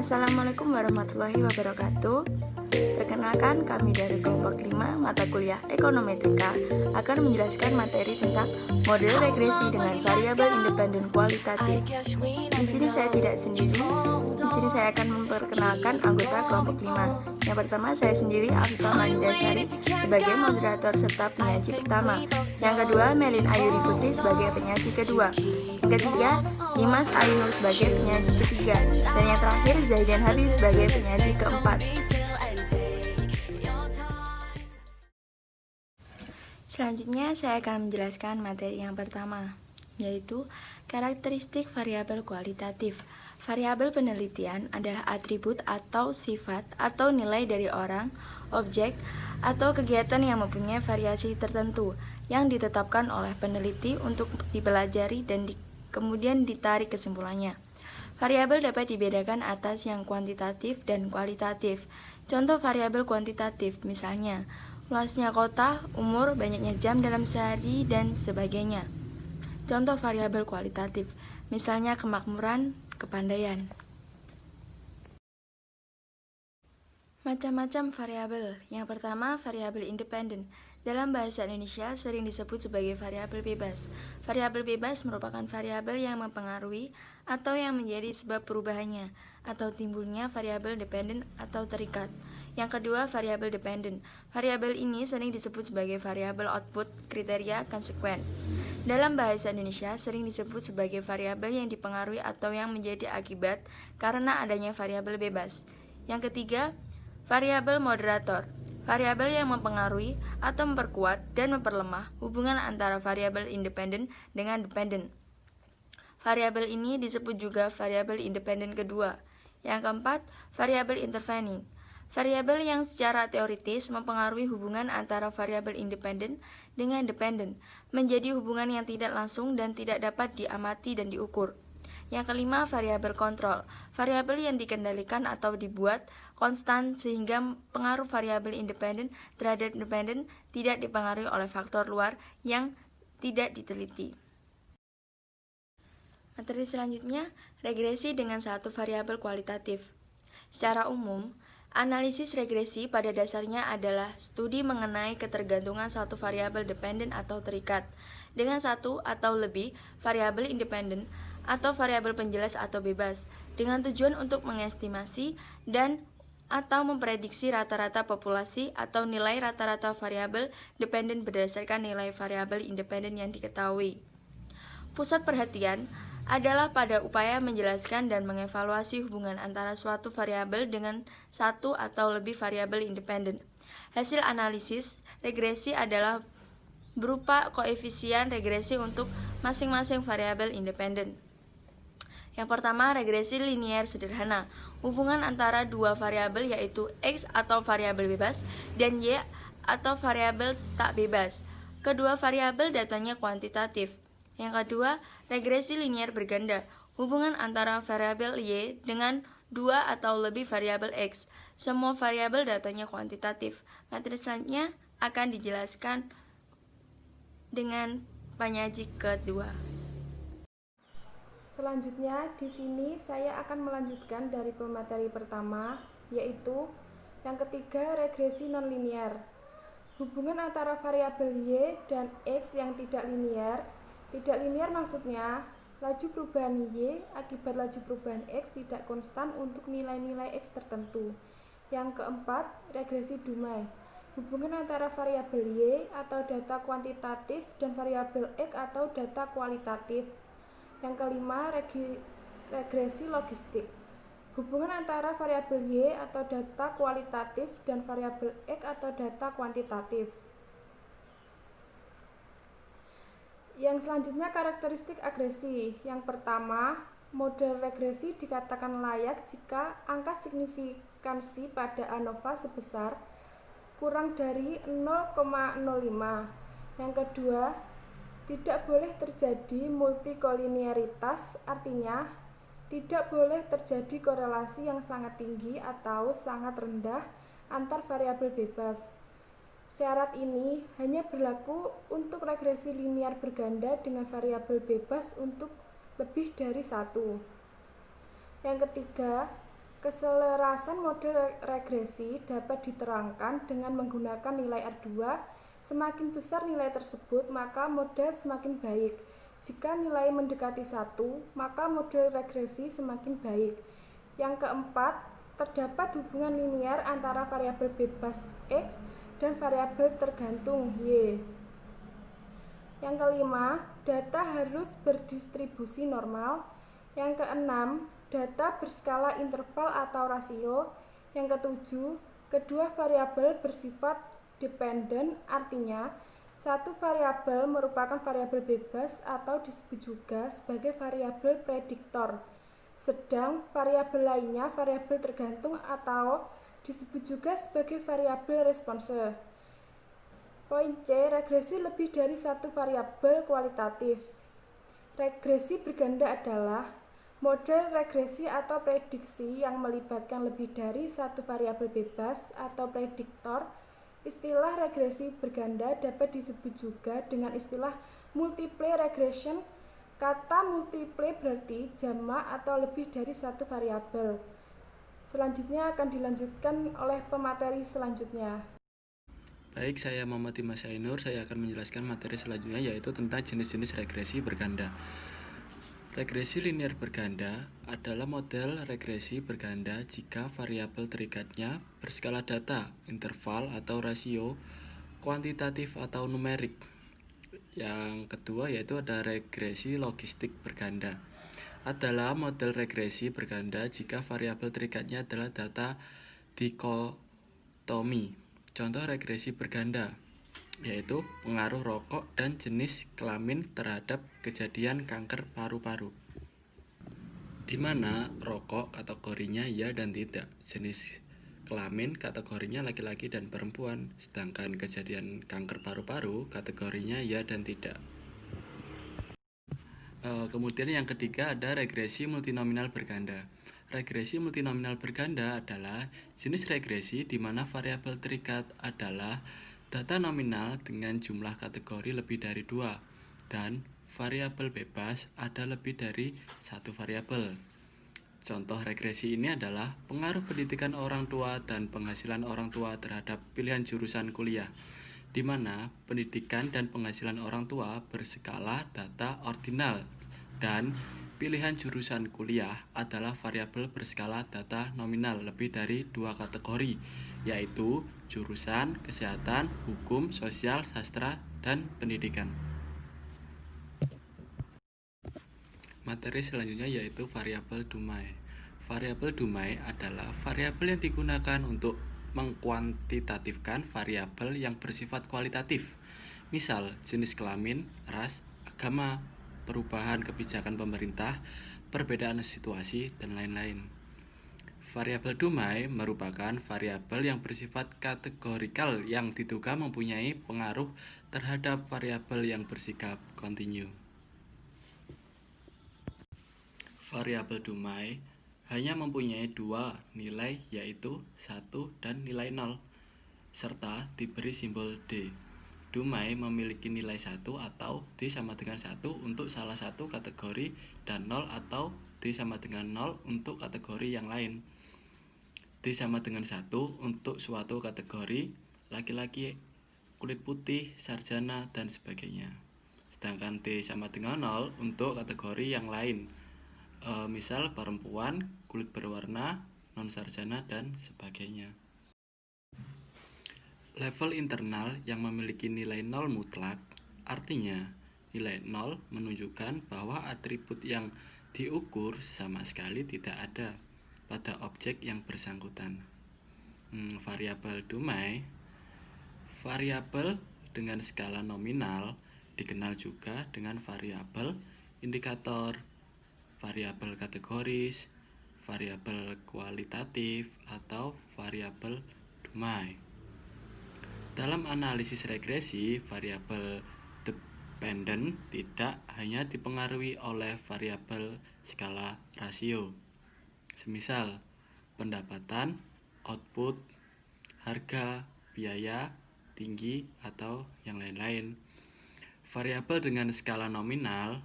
Assalamualaikum warahmatullahi wabarakatuh. Perkenalkan, kami dari kelompok 5 mata kuliah Ekonometrika akan menjelaskan materi tentang model regresi dengan variabel independen kualitatif. Di sini saya tidak sendiri. Di sini saya akan memperkenalkan anggota kelompok 5. Yang pertama, saya sendiri, Afifah Manindasari, sebagai moderator serta penyaji pertama. Yang kedua, Melin Ayuri Putri sebagai penyaji kedua. Yang ketiga, Dimas Ainur sebagai penyaji ketiga. Dan yang terakhir, Zaidan Habib sebagai penyaji keempat. Selanjutnya, saya akan menjelaskan materi yang pertama, yaitu karakteristik variabel kualitatif. Variabel penelitian adalah atribut atau sifat atau nilai dari orang, objek, atau kegiatan yang mempunyai variasi tertentu yang ditetapkan oleh peneliti untuk dipelajari dan kemudian ditarik kesimpulannya. Variabel dapat dibedakan atas yang kuantitatif dan kualitatif. Contoh variabel kuantitatif misalnya luasnya kota, umur, banyaknya jam dalam sehari, dan sebagainya. Contoh variabel kualitatif misalnya kemakmuran, kepandaian. Macam-macam variabel. Yang pertama, variabel independen. Dalam bahasa Indonesia sering disebut sebagai variabel bebas. Variabel bebas merupakan variabel yang mempengaruhi atau yang menjadi sebab perubahannya atau timbulnya variabel dependen atau terikat. Yang kedua, variabel dependen. Variabel ini sering disebut sebagai variabel output kriteria konsekuen. Dalam bahasa Indonesia sering disebut sebagai variabel yang dipengaruhi atau yang menjadi akibat karena adanya variabel bebas. Yang ketiga, variabel moderator. Variabel yang mempengaruhi atau memperkuat dan memperlemah hubungan antara variabel independen dengan dependen. Variabel ini disebut juga variabel independen kedua. Yang keempat, variabel intervening. Variabel yang secara teoritis mempengaruhi hubungan antara variabel independen dengan dependen, menjadi hubungan yang tidak langsung dan tidak dapat diamati dan diukur. Yang kelima, variabel kontrol. Variabel yang dikendalikan atau dibuat konstan sehingga pengaruh variabel independen terhadap dependen tidak dipengaruhi oleh faktor luar yang tidak diteliti. Materi selanjutnya, regresi dengan satu variabel kualitatif. Secara umum, analisis regresi pada dasarnya adalah studi mengenai ketergantungan satu variabel dependen atau terikat dengan satu atau lebih variabel independen atau variabel penjelas atau bebas dengan tujuan untuk mengestimasi dan atau memprediksi rata-rata populasi atau nilai rata-rata variabel dependen berdasarkan nilai variabel independen yang diketahui. Pusat perhatian adalah pada upaya menjelaskan dan mengevaluasi hubungan antara suatu variabel dengan satu atau lebih variabel independen. Hasil analisis regresi adalah berupa koefisien regresi untuk masing-masing variabel independen. Yang pertama, regresi linier sederhana. Hubungan antara dua variabel yaitu X atau variabel bebas dan Y atau variabel tak bebas. Kedua variabel datanya kuantitatif. Yang kedua, regresi linier berganda. Hubungan antara variabel Y dengan dua atau lebih variabel X. Semua variabel datanya kuantitatif. Materi selanjutnya akan dijelaskan dengan penyaji kedua. Selanjutnya, di sini saya akan melanjutkan dari pemateri pertama, yaitu yang ketiga, regresi nonlinear. Hubungan antara variabel Y dan X yang tidak linear. Tidak linear maksudnya, laju perubahan Y akibat laju perubahan X tidak konstan untuk nilai-nilai X tertentu. Yang keempat, regresi Dumai. Hubungan antara variabel Y atau data kuantitatif dan variabel X atau data kualitatif. Yang kelima, regresi logistik. Hubungan antara variabel Y atau data kualitatif dan variabel X atau data kuantitatif. Yang selanjutnya, karakteristik agresi. Yang pertama, model regresi dikatakan layak jika angka signifikansi pada ANOVA sebesar kurang dari 0,05. Yang kedua, tidak boleh terjadi multikolinearitas, artinya tidak boleh terjadi korelasi yang sangat tinggi atau sangat rendah antar variabel bebas. Syarat ini hanya berlaku untuk regresi linier berganda dengan variabel bebas untuk lebih dari satu. Yang ketiga, Keselarasan model regresi dapat diterangkan dengan menggunakan nilai R2. Semakin besar nilai tersebut, maka model semakin baik. Jika nilai mendekati 1, maka model regresi semakin baik. Yang keempat, terdapat hubungan linier antara variabel bebas X dan variabel tergantung Y. Yang kelima, data harus berdistribusi normal. Yang keenam, data berskala interval atau rasio. Yang ketujuh, kedua variabel bersifat dependen, artinya satu variabel merupakan variabel bebas atau disebut juga sebagai variabel prediktor, sedang variabel lainnya variabel tergantung atau disebut juga sebagai variabel response. Poin C, regresi lebih dari satu variabel kualitatif. Regresi berganda adalah model regresi atau prediksi yang melibatkan lebih dari satu variabel bebas atau prediktor. Istilah regresi berganda dapat disebut juga dengan istilah multiple regression. Kata multiple berarti jamak atau lebih dari satu variabel. Selanjutnya akan dilanjutkan oleh pemateri selanjutnya. Baik, saya Muhammad Dimas Ainur. Saya akan menjelaskan materi selanjutnya, yaitu tentang jenis-jenis regresi berganda. Regresi linear berganda adalah model regresi berganda jika variabel terikatnya berskala data, interval atau rasio, kuantitatif atau numerik. Yang kedua yaitu ada regresi logistik berganda. Adalah model regresi berganda jika variabel terikatnya adalah data dikotomi. Contoh regresi berganda yaitu pengaruh rokok dan jenis kelamin terhadap kejadian kanker paru-paru, di mana rokok kategorinya ya dan tidak, jenis kelamin kategorinya laki-laki dan perempuan, sedangkan kejadian kanker paru-paru kategorinya ya dan tidak. Kemudian yang ketiga ada regresi multinominal berganda. Regresi multinominal berganda adalah jenis regresi di mana variabel terikat adalah data nominal dengan jumlah kategori lebih dari 2 dan variabel bebas ada lebih dari satu variabel. Contoh regresi ini adalah pengaruh pendidikan orang tua dan penghasilan orang tua terhadap pilihan jurusan kuliah, di mana pendidikan dan penghasilan orang tua berskala data ordinal dan pilihan jurusan kuliah adalah variabel berskala data nominal lebih dari 2 kategori, yaitu jurusan kesehatan, hukum, sosial, sastra, dan pendidikan. Materi selanjutnya yaitu variabel Dumai. Variabel Dumai adalah variabel yang digunakan untuk mengkuantitatifkan variabel yang bersifat kualitatif. Misal, jenis kelamin, ras, agama, perubahan kebijakan pemerintah, perbedaan situasi, dan lain-lain. Variabel Dumai merupakan variabel yang bersifat kategorikal yang diduga mempunyai pengaruh terhadap variabel yang bersikap kontinu. Variabel Dumai hanya mempunyai dua nilai, yaitu 1 dan nilai 0, serta diberi simbol D. Dumai memiliki nilai 1 atau D sama dengan 1 untuk salah satu kategori dan 0 atau D sama dengan 0 untuk kategori yang lain. D sama dengan 1 untuk suatu kategori, laki-laki, kulit putih, sarjana, dan sebagainya. Sedangkan D sama dengan 0 untuk kategori yang lain, misal perempuan, kulit berwarna, non-sarjana, dan sebagainya. Level internal yang memiliki nilai 0 mutlak, artinya nilai 0 menunjukkan bahwa atribut yang diukur sama sekali tidak ada pada objek yang bersangkutan. Variabel Dumai, variabel dengan skala nominal dikenal juga dengan variabel indikator, variabel kategoris, variabel kualitatif, atau variabel Dumai. Dalam analisis regresi, variabel dependen tidak hanya dipengaruhi oleh variabel skala rasio, semisal pendapatan, output, harga, biaya, tinggi, atau yang lain-lain. Variabel dengan skala nominal,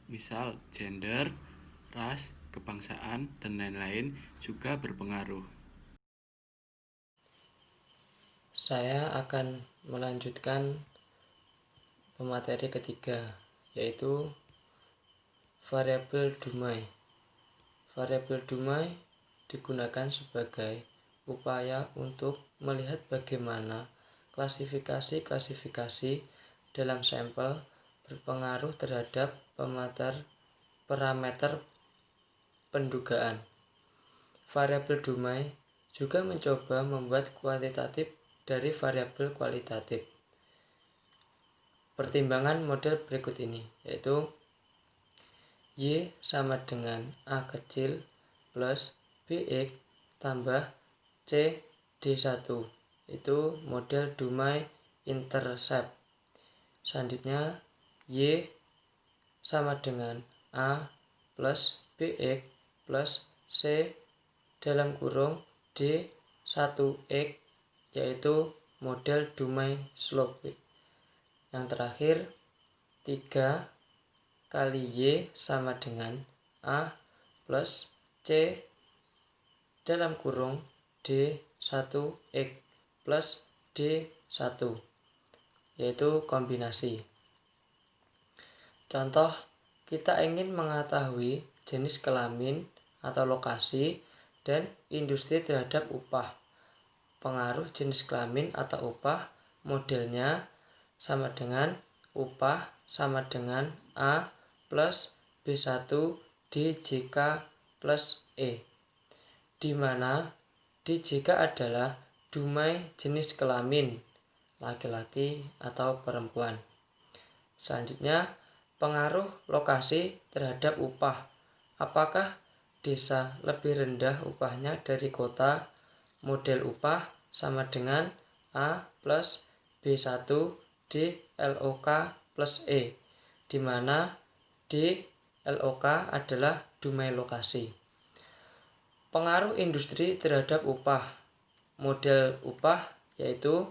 misal gender, ras, kebangsaan, dan lain-lain juga berpengaruh. Saya akan melanjutkan pemateri ketiga, yaitu variabel Dumai. Variabel Dumai digunakan sebagai upaya untuk melihat bagaimana klasifikasi-klasifikasi dalam sampel berpengaruh terhadap parameter pendugaan. Variabel Dumai juga mencoba membuat kuantitatif dari variabel kualitatif. Pertimbangan model berikut ini, yaitu Y sama dengan A kecil plus BX tambah C D1. Itu model Dumai intercept. Selanjutnya Y sama dengan A plus BX plus C dalam kurung D1X, yaitu model Dumai slope. Yang terakhir 3 kali Y sama dengan A plus C dalam kurung D1X plus D1, yaitu kombinasi. Contoh, kita ingin mengetahui jenis kelamin atau lokasi dan industri terhadap upah. Pengaruh jenis kelamin atau upah modelnya sama dengan upah sama dengan A plus B1 DJK plus E, di mana DJK adalah Dumai jenis kelamin, laki-laki atau perempuan. Selanjutnya, pengaruh lokasi terhadap upah. Apakah desa lebih rendah upahnya dari kota? Model upah sama dengan A plus B1 D LOK plus E, di mana D LOK adalah Dumai lokasi. Pengaruh industri terhadap upah. Model upah yaitu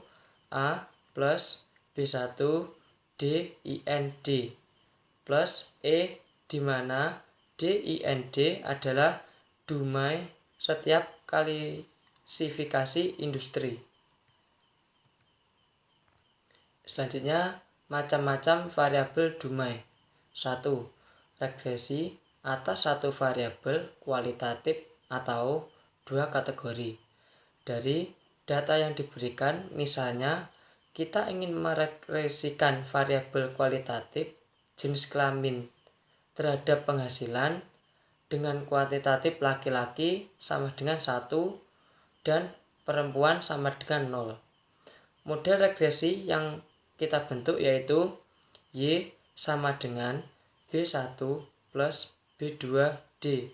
A plus B1 DIND plus E, di mana DIND adalah Dumai setiap klasifikasi industri. Selanjutnya, macam-macam variabel Dumai. 1. Regresi atas satu variabel kualitatif atau 2 kategori. Dari data yang diberikan, misalnya kita ingin meregresikan variabel kualitatif jenis kelamin terhadap penghasilan dengan kuantitatif laki-laki sama dengan 1 dan perempuan sama dengan 0. Model regresi yang kita bentuk yaitu Y sama dengan B1 plus B2D,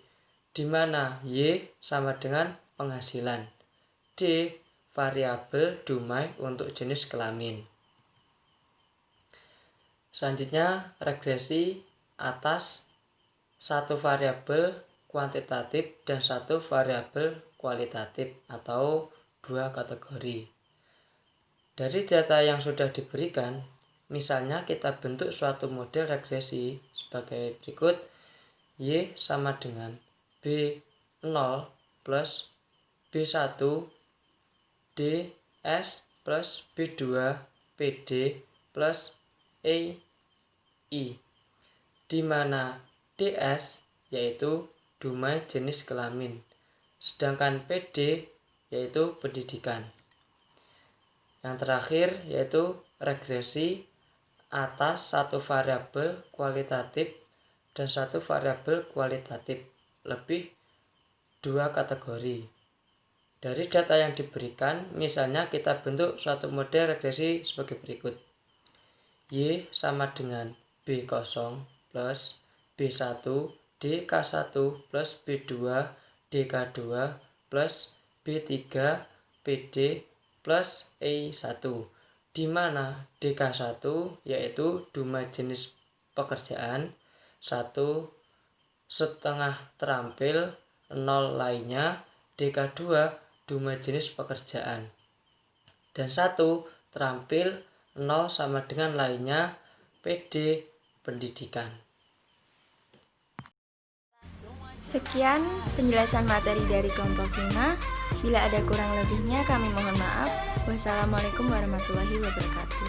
di mana Y sama dengan penghasilan, D variabel Dumai untuk jenis kelamin. Selanjutnya, regresi atas satu variabel kuantitatif dan satu variabel kualitatif atau 2 kategori. Dari data yang sudah diberikan, misalnya kita bentuk suatu model regresi sebagai berikut. Y sama dengan B0 plus B1 DS plus B2 PD plus EI, di mana DS yaitu Dumai jenis kelamin, sedangkan PD yaitu pendidikan. Yang terakhir yaitu regresi atas satu variabel kualitatif dan satu variabel kualitatif lebih 2 kategori. Dari data yang diberikan, misalnya kita bentuk suatu model regresi sebagai berikut. Y sama dengan B0 plus B1 DK1 plus B2 DK2 plus B3 PD plus E1, di mana DK1 yaitu Dumai jenis pekerjaan, 1,5 terampil, 0 lainnya, DK2 Dumai jenis pekerjaan, dan 1 terampil, 0 sama dengan lainnya, PD pendidikan. Sekian penjelasan materi dari kelompok 5. Bila ada kurang lebihnya kami mohon maaf. Wassalamualaikum warahmatullahi wabarakatuh.